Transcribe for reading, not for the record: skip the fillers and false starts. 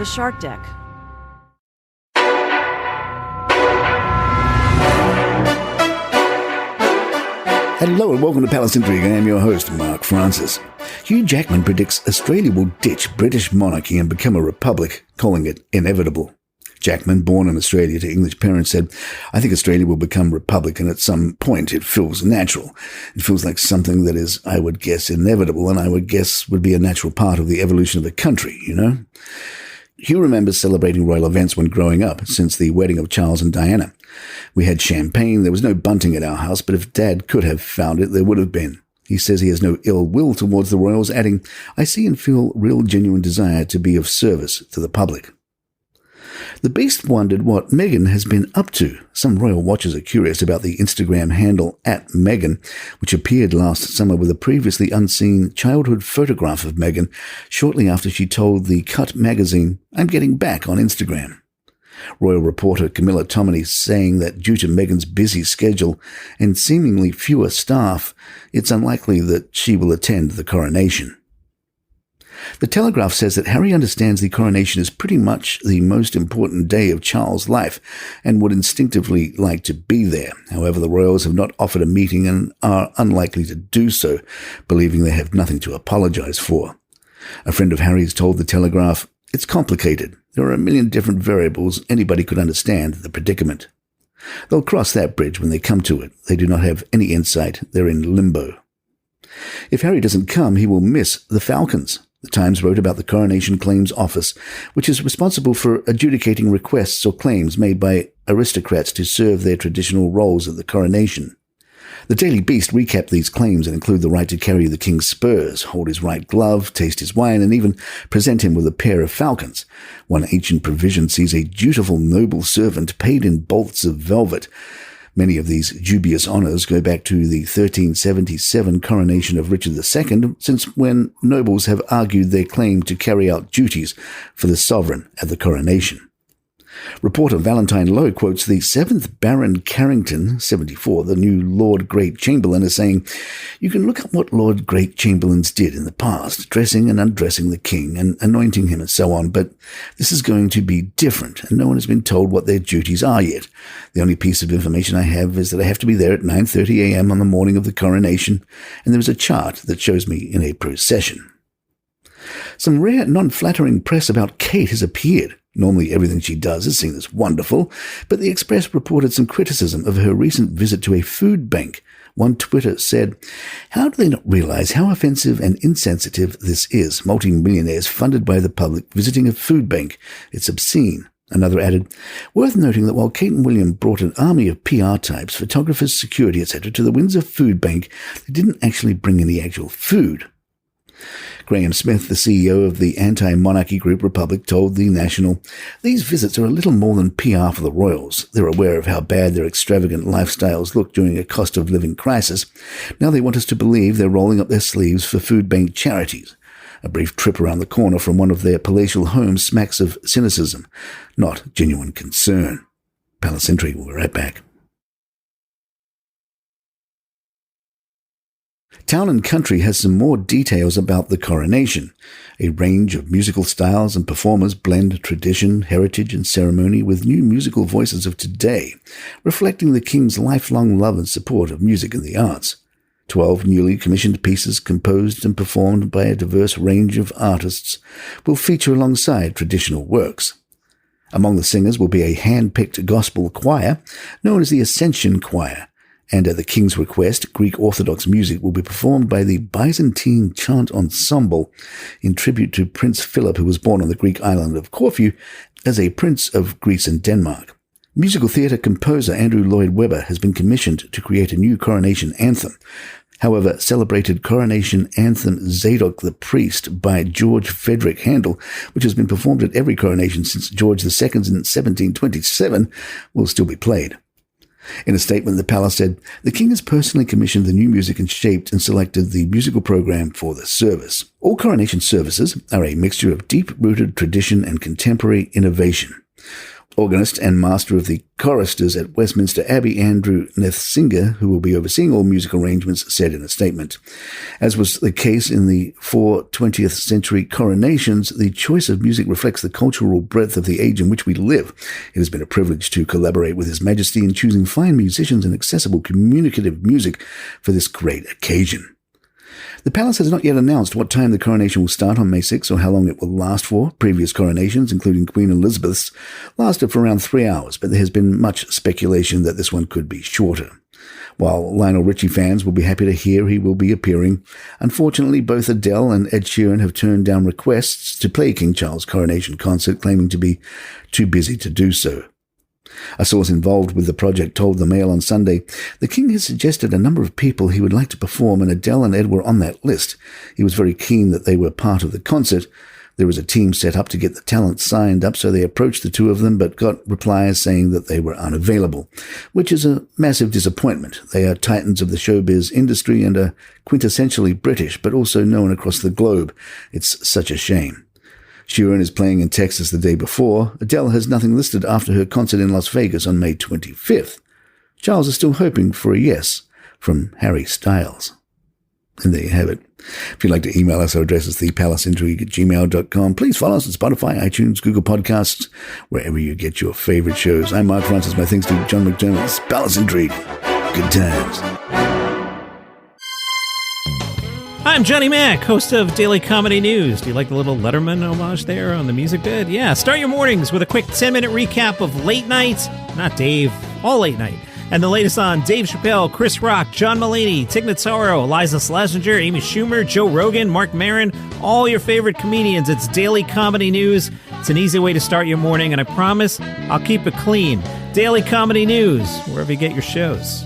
The Shark Deck. Hello and welcome to Palace Intrigue. I am your host, Mark Francis. Hugh Jackman predicts Australia will ditch British monarchy and become a republic, calling it inevitable. Jackman, born in Australia to English parents, said, "I think Australia will become republican at some point. It feels natural. It feels like something that is, I would guess, inevitable, and I would guess would be a natural part of the evolution of the country, you know?" Hugh remembers celebrating royal events when growing up, since the wedding of Charles and Diana. "We had champagne. There was no bunting at our house, but if Dad could have found it, there would have been." He says he has no ill will towards the royals, adding, "I see and feel real genuine desire to be of service to the public." The Beast wondered what Meghan has been up to. Some royal watchers are curious about the Instagram handle @Meghan, which appeared last summer with a previously unseen childhood photograph of Meghan shortly after she told the Cut magazine, "I'm getting back on Instagram." Royal reporter Camilla Tominey saying that due to Meghan's busy schedule and seemingly fewer staff, it's unlikely that she will attend the coronation. The Telegraph says that Harry understands the coronation is pretty much the most important day of Charles' life and would instinctively like to be there. However, the royals have not offered a meeting and are unlikely to do so, believing they have nothing to apologize for. A friend of Harry's told the Telegraph, "It's complicated. There are a million different variables. Anybody could understand the predicament. They'll cross that bridge when they come to it. They do not have any insight. They're in limbo." If Harry doesn't come, he will miss the Falcons. The Times wrote about the Coronation Claims Office, which is responsible for adjudicating requests or claims made by aristocrats to serve their traditional roles at the coronation. The Daily Beast recapped these claims and include the right to carry the king's spurs, hold his right glove, taste his wine, and even present him with a pair of falcons. One ancient provision sees a dutiful noble servant paid in bolts of velvet. Many of these dubious honours go back to the 1377 coronation of Richard II, since when nobles have argued their claim to carry out duties for the sovereign at the coronation. Reporter Valentine Lowe quotes the 7th Baron Carrington, 74, the new Lord Great Chamberlain, as saying, "You can look up what Lord Great Chamberlains did in the past, dressing and undressing the king and anointing him and so on, but this is going to be different, and no one has been told what their duties are yet. The only piece of information I have is that I have to be there at 9:30 a.m. on the morning of the coronation, and there is a chart that shows me in a procession." Some rare, non-flattering press about Kate has appeared. Normally everything she does is seen as wonderful, but the Express reported some criticism of her recent visit to a food bank. One Twitter said, "How do they not realize how offensive and insensitive this is? Multi-millionaires funded by the public visiting a food bank. It's obscene." Another added, "Worth noting that while Kate and William brought an army of PR types, photographers, security, etc. to the Windsor Food Bank, they didn't actually bring any actual food." Graham Smith, the CEO of the anti-monarchy group Republic, told The National, "These visits are a little more than PR for the royals. They're aware of how bad their extravagant lifestyles look during a cost-of-living crisis. Now they want us to believe they're rolling up their sleeves for food bank charities. A brief trip around the corner from one of their palatial homes smacks of cynicism, not genuine concern." Palace Intrigue will be right back. Town & Country has some more details about the coronation. A range of musical styles and performers blend tradition, heritage and ceremony with new musical voices of today, reflecting the King's lifelong love and support of music and the arts. 12 newly commissioned pieces composed and performed by a diverse range of artists will feature alongside traditional works. Among the singers will be a hand-picked gospel choir known as the Ascension Choir, and at the King's request, Greek Orthodox music will be performed by the Byzantine Chant Ensemble in tribute to Prince Philip, who was born on the Greek island of Corfu as a prince of Greece and Denmark. Musical theatre composer Andrew Lloyd Webber has been commissioned to create a new coronation anthem. However, celebrated coronation anthem Zadok the Priest by George Frederick Handel, which has been performed at every coronation since George II in 1727, will still be played. In a statement, the palace said, "The King has personally commissioned the new music and shaped and selected the musical program for the service. All coronation services are a mixture of deep-rooted tradition and contemporary innovation. Organist and master of the choristers at Westminster Abbey, Andrew Nethsinger, who will be overseeing all music arrangements, said in a statement. As was the case in the 4 20th century coronations, the choice of music reflects the cultural breadth of the age in which we live. It has been a privilege to collaborate with His Majesty in choosing fine musicians and accessible communicative music for this great occasion. The palace has not yet announced what time the coronation will start on May 6 or how long it will last for. Previous coronations, including Queen Elizabeth's, lasted for around 3 hours, but there has been much speculation that this one could be shorter. While Lionel Richie fans will be happy to hear he will be appearing, unfortunately both Adele and Ed Sheeran have turned down requests to play King Charles' coronation concert, claiming to be too busy to do so. A source involved with the project told the Mail on Sunday, the King has suggested a number of people he would like to perform, and Adele and Ed were on that list. He was very keen that they were part of the concert. There was a team set up to get the talent signed up, so they approached the two of them, but got replies saying that they were unavailable, which is a massive disappointment. They are titans of the showbiz industry and are quintessentially British, but also known across the globe. It's such a shame. Sheeran is playing in Texas the day before. Adele has nothing listed after her concert in Las Vegas on May 25th. Charles is still hoping for a yes from Harry Styles. And there you have it. If you'd like to email us, our address is thepalaceintrigue@gmail.com. Please follow us on Spotify, iTunes, Google Podcasts, wherever you get your favorite shows. I'm Mark Francis. My thanks to John McDermott's Palace Intrigue. Good times. I'm Johnny Mac, host of Daily Comedy News. Do you like the little Letterman homage there on the music bed? Yeah, start your mornings with a quick 10-minute recap of late nights, not Dave, all late night, and the latest on Dave Chappelle, Chris Rock, John Mulaney, Tig Notaro, Eliza Schlesinger, Amy Schumer, Joe Rogan, Mark Maron, all your favorite comedians. It's Daily Comedy News. It's an easy way to start your morning, and I promise I'll keep it clean. Daily Comedy News, wherever you get your shows.